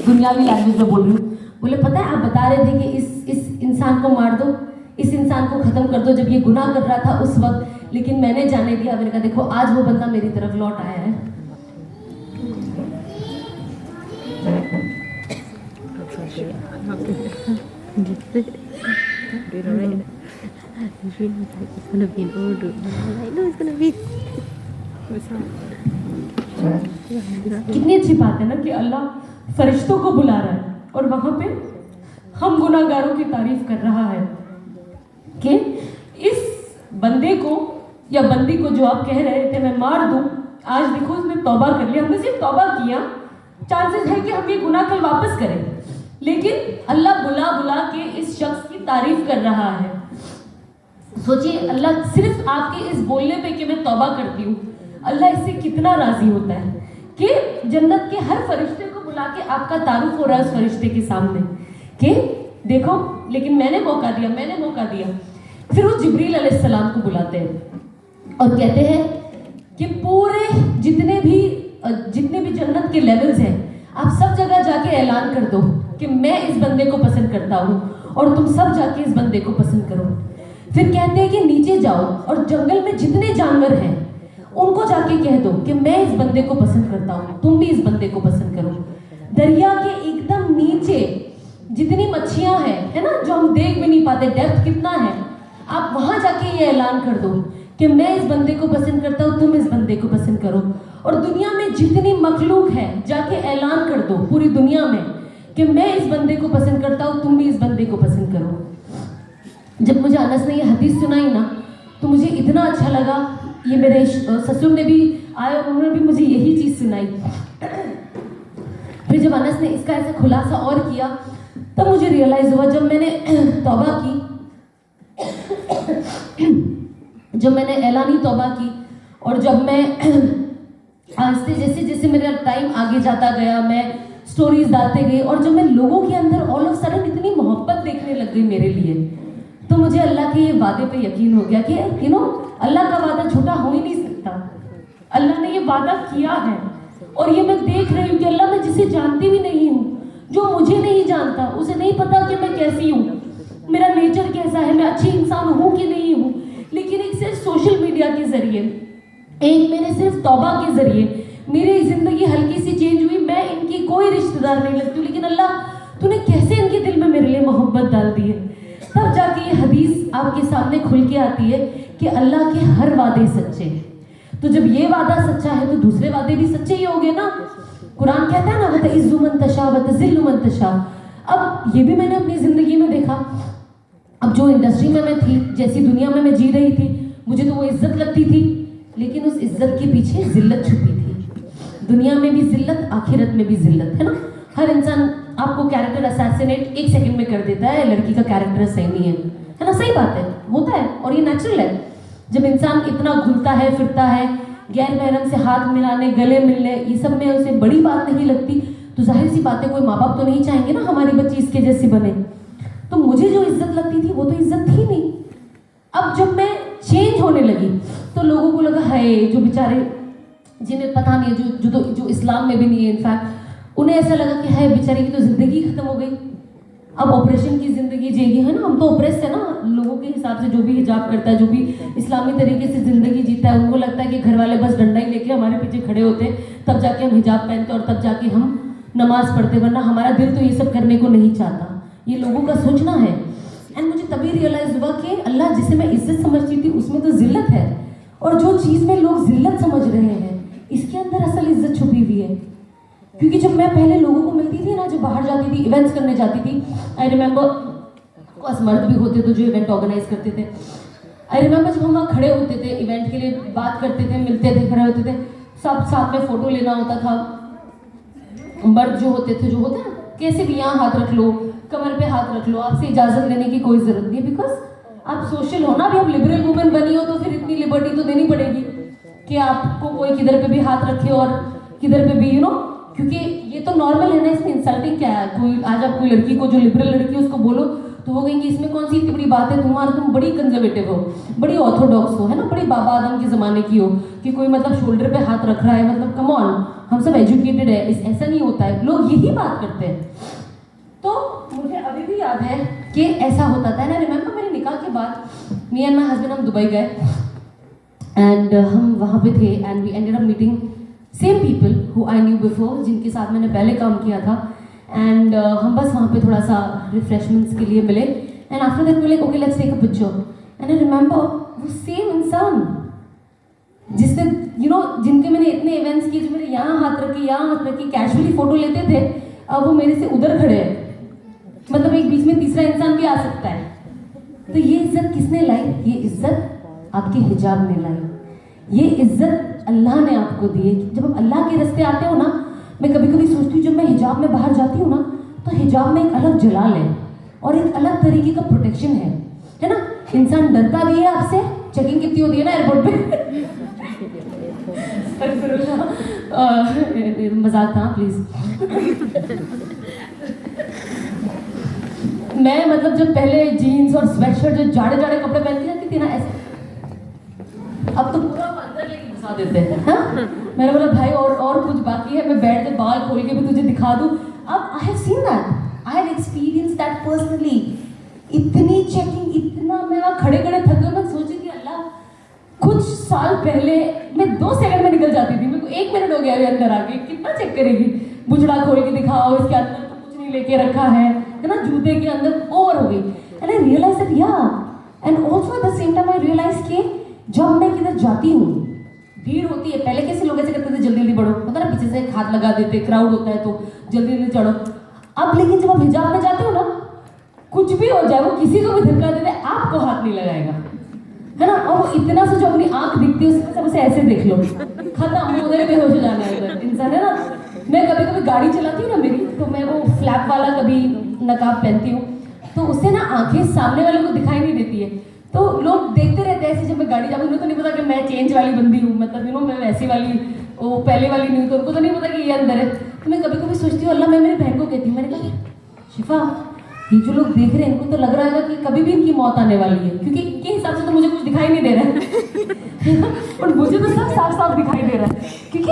दुनियावी लैंग्वेज में बोल रही हूँ। बोले पता है आप बता रहे थे कि इस इंसान को मार दो, इस इंसान को ख़त्म कर दो जब ये गुनाह कर रहा था उस वक्त, लेकिन मैंने जाने दिया। मैंने कहा देखो आज वो बंदा मेरी तरफ लौट आया है। कितनी अच्छी बात है ना कि अल्लाह फरिश्तों को बुला रहा है और वहां पे हम गुनाहगारों की तारीफ कर रहा है कि इस बंदे को या बंदी को जो आप कह रहे थे मैं मार दूं, आज देखो उसने तौबा कर लिया। हमने सिर्फ तौबा किया, चांसेस है कि हम ये गुनाह कल वापस करें, लेकिन अल्लाह बुला बुला के इस शख्स की तारीफ कर रहा है। सोचिए अल्लाह सिर्फ आपके इस बोलने पे कि मैं तौबा करती हूँ, अल्लाह इससे कितना राजी होता है कि जन्नत के हर फरिश्ते को बुला के आपका तारुफ हो रहा है उस फरिश्ते के सामने कि देखो लेकिन मैंने मौका दिया। फिर वो जिब्रील अलैहिस्सलाम को बुलाते हैं और कहते हैं कि पूरे जितने भी जन्नत के लेवल्स हैं आप सब जगह जाके ऐलान कर दो कि मैं इस बंदे को पसंद करता हूँ और तुम सब जाके इस बंदे को पसंद करो। फिर कहते हैं कि नीचे जाओ और जंगल में जितने जानवर हैं उनको जाके कह दो कि मैं इस बंदे को पसंद करता हूँ, तुम भी इस बंदे को पसंद करो। दरिया के एकदम नीचे जितनी मच्छियाँ हैं है ना, जो हम देख भी नहीं पाते, डेप्थ कितना है, आप वहाँ जाके ये ऐलान कर दो कि मैं इस बंदे को पसंद करता हूँ, तुम इस बंदे को पसंद करो। और दुनिया में जितनी मखलूक है जाके ऐलान कर दो पूरी दुनिया में कि मैं इस बंदे को पसंद करता हूँ, तुम भी इस बंदे को पसंद करो। जब मुझे अनस ने ये हदीस सुनाई ना तो मुझे इतना अच्छा लगा। ये मेरे ससुर ने भी आए और उन्होंने भी मुझे यही चीज़ सुनाई। फिर जब अनस ने इसका ऐसा खुलासा और किया तब मुझे रियलाइज़ हुआ, जब मैंने तौबा की, जब मैंने ऐलानी तौबा की और जब मैं आस्ते जैसे जैसे मेरा टाइम आगे जाता गया, मैं स्टोरीज डालते गई और जब मैं लोगों के अंदर ऑल ऑफ सडन इतनी मोहब्बत देखने लग गई मेरे लिए, तो मुझे अल्लाह के ये वादे पे यकीन हो गया कि अल्लाह का वादा झूठा हो ही नहीं सकता। अल्लाह ने ये वादा किया है और ये मैं देख रही हूँ कि अल्लाह मैं जिसे जानती भी नहीं हूँ, जो मुझे नहीं जानता, उसे नहीं पता कि मैं कैसी हूँ, मेरा नेचर कैसा है, मैं अच्छी इंसान हूँ कि नहीं हूँ, लेकिन एक सिर्फ सोशल मीडिया के जरिए, एक मैंने सिर्फ तौबा के जरिए मेरी ज़िंदगी हल्की सी चेंज हुई। मैं इनकी कोई रिश्तेदार नहीं लगती हूँ, लेकिन अल्लाह तूने कैसे इनके दिल में मेरे लिए मोहब्बत डाल दी है। तब जाके ये हदीस आपके सामने खुल के आती है कि अल्लाह के हर वादे सच्चे हैं। तो जब ये वादा सच्चा है तो दूसरे वादे भी सच्चे ही होंगे ना। कुरान कहता है ना वतइज़्ज़ु मन तशा वतज़िल्लु मन तशा। अब ये भी मैंने अपनी ज़िंदगी में देखा। अब जो इंडस्ट्री में मैं थी, जैसी दुनिया में मैं जी रही थी, मुझे तो वो इज्जत लगती थी, लेकिन उस इज्जत के पीछे जिल्लत छुपी थी। दुनिया में भी जिल्लत, आखिरत में भी जिल्लत, है ना। हर इंसान आपको कैरेक्टर असैसिनेट 1 सेकंड में कर देता है, लड़की का कैरेक्टर सही नहीं है ना। सही बात है, होता है और ये नेचुरल है। जब इंसान इतना घुलता है फिरता है, गैर महरम से हाथ मिलाने, गले मिलने, ये सब में उसे बड़ी बात नहीं लगती, तो जाहिर सी बात है कोई माँ बाप तो नहीं चाहेंगे ना हमारी बच्ची इसके जैसी बने। तो मुझे जो इज्जत लगती थी वो तो इज्जत थी नहीं। अब जब मैं चेंज होने लगी तो लोगों को लगा है जो बेचारे जिन्हें पता नहीं है, जो इस्लाम में भी नहीं है, इनफैक्ट उन्हें ऐसा लगा कि है बेचारे की तो ज़िंदगी ख़त्म हो गई, अब ऑपरेशन की ज़िंदगी जिएगी, है ना। हम तो ऑपरेस है ना लोगों के हिसाब से, जो भी हिजाब करता है, जो भी इस्लामी तरीके से ज़िंदगी जीता है, उनको लगता है कि घर वाले बस डंडा ही लेके हमारे पीछे खड़े होते तब जाके हम हिजाब पहनते और तब जाके हम नमाज़ पढ़ते, वरना हमारा दिल तो ये सब करने को नहीं चाहता। ये लोगों का सोचना है। एंड मुझे तभी रियलाइज़ हुआ कि अल्लाह जिसे मैं इज्जत समझती थी उसमें तो ज़िल्लत है, और जो चीज़ में लोग ज़िल्लत समझ रहे हैं इसके अंदर असल इज्जत छुपी हुई है। क्योंकि जब मैं पहले लोगों को मिलती थी ना, जब बाहर जाती थी, इवेंट्स करने जाती थी, आई रिमेंबर बस मर्द भी होते थे जो इवेंट ऑर्गेनाइज करते थे। आई रिमेंबर जब हम वहाँ खड़े होते थे इवेंट के लिए, बात करते थे, मिलते थे, खड़े होते थे, सब साथ में फ़ोटो लेना होता था। मर्द जो होते थे, जो होता है कैसे भी, यहाँ हाथ रख लो, कमर पे हाथ रख लो, आपसे इजाज़त लेने की कोई ज़रूरत नहीं है, बिकॉज आप सोशल हो ना। अभी आप लिबरल वुमेन बनी हो तो फिर इतनी लिबर्टी तो देनी पड़ेगी कि आपको कोई किधर पे भी हाथ रखे और किधर पे भी, क्योंकि ये तो नॉर्मल है ना, इसमें इंसल्टिंग क्या है। कोई आज आप कोई लड़की को जो लिबरल लड़की है उसको बोलो तो वो कहेंगे इसमें कौन सी इतनी बड़ी बात है, तुम बड़ी कंजर्वेटिव हो, बड़ी ऑर्थोडॉक्स हो, है ना, बड़ी बाबा आदम के ज़माने की हो कि कोई मतलब शोल्डर पे हाथ रख रहा है, मतलब कम ऑन, हम सब एजुकेटेड है, ऐसा नहीं होता है, लोग यही बात करते हैं। तो मुझे अभी भी याद है कि ऐसा होता था। ना रिमेंबर मेरे निकाह के बाद मी एंड माई हस्बैंड हम दुबई गए एंड हम वहाँ पे थे and we ended up meeting same people who I knew before, जिनके साथ मैंने पहले काम किया था। एंड हम बस वहाँ पे थोड़ा सा रिफ्रेशमेंट्स के लिए मिले and after that we like okay let's take a picture and I remember वो सेम इंसान जिसने जिनके मैंने इतने इवेंट्स किए, जो मेरे यहाँ हाथ रखे कैजुअली फोटो लेते थे, अब वो मेरे से उधर खड़े हैं। मतलब एक बीच में तीसरा इंसान भी आ सकता है। तो ये इज्जत किसने लाई? ये इज्जत आपके हिजाब ने लाई। ये इज्जत अल्लाह ने आपको दी है। जब आप अल्लाह के रास्ते आते हो ना, मैं कभी कभी सोचती हूँ जब मैं हिजाब में बाहर जाती हूँ ना, तो हिजाब में एक अलग जलाल है और एक अलग तरीके का प्रोटेक्शन है ना। इंसान डरता भी है आपसे। चेकिंग कितनी होती है ना एयरपोर्ट पे। मजाक था प्लीज। मैं मतलब जब पहले जीन्स और स्वेटशर्ट जो जाड़े कपड़े पहनती जाती थी ना, ऐसे अब तो पूरा अंदर लेके घुसा देते हैं। हाँ, मैंने बोला भाई और कुछ बाकी है, मैं बैठ के बाल खोल के भी तुझे दिखा दूं। अब I have seen that, I have experience that personally. इतनी चेकिंग, इतना मैं वहाँ खड़े थक गई। मैं सोची कि अल्लाह, कुछ साल पहले मैं 2 सेकंड में निकल जाती थी, मेरे को 1 मिनट हो गया अभी अंदर आके, कितना चेक करेगी। बुजड़ा खोल के दिखाओ, इसके अंदर तो कुछ नहीं लेके रखा है ना, जूते के अंदर ओवर हो गई। एंड आई रियलाइज दैट या and also at the same time I realize कि जब मैं किधर जाती हूँ, भीड़ होती है। पहले कैसे लोग ऐसे करते थे, जल्दी जल्दी बढ़ो, पता ना, पीछे से एक हाथ लगा देते, क्राउड होता है तो जल्दी जल्दी चढ़ो। अब लेकिन जब आप हिजाब में जाते हो ना, कुछ भी हो जाए, वो किसी को भी धक्का देते, आपको हाथ नहीं लगाएगा, है ना। और वो इतना सा जो अपनी आंख दिखती है उसमें सब उसे ऐसे देख लो, खत्म, उधर बेहोश हो जाना है उधर इंसान, है ना। मैं कभी कभी गाड़ी चलाती हूँ ना मेरी, तो मैं वो फ्लैप वाला कभी नकाब पहनती हूँ, तो उससे ना आंखें सामने वाले को दिखाई नहीं देती है, तो लोग देखते रहते हैं ऐसे। जब मैं गाड़ी जाऊँ, उनको तो नहीं पता कि मैं चेंज वाली बंदी हूँ, मतलब मैं वैसी वाली, वो पहले वाली नहीं हूँ, तो उनको तो नहीं पता कि ये अंदर है। तो मैं कभी कभी सोचती हूँ, अल्लाह, मैं मेरी बहन को कहती हूँ, मैंने कहा शिफा, ये जो लोग देख रहे हैं इनको तो लग रहा है कि कभी भी इनकी मौत आने वाली है, क्योंकि इनके हिसाब से तो मुझे कुछ दिखाई नहीं दे रहा है और मुझे तो सब साफ साफ दिखाई दे रहा है, क्योंकि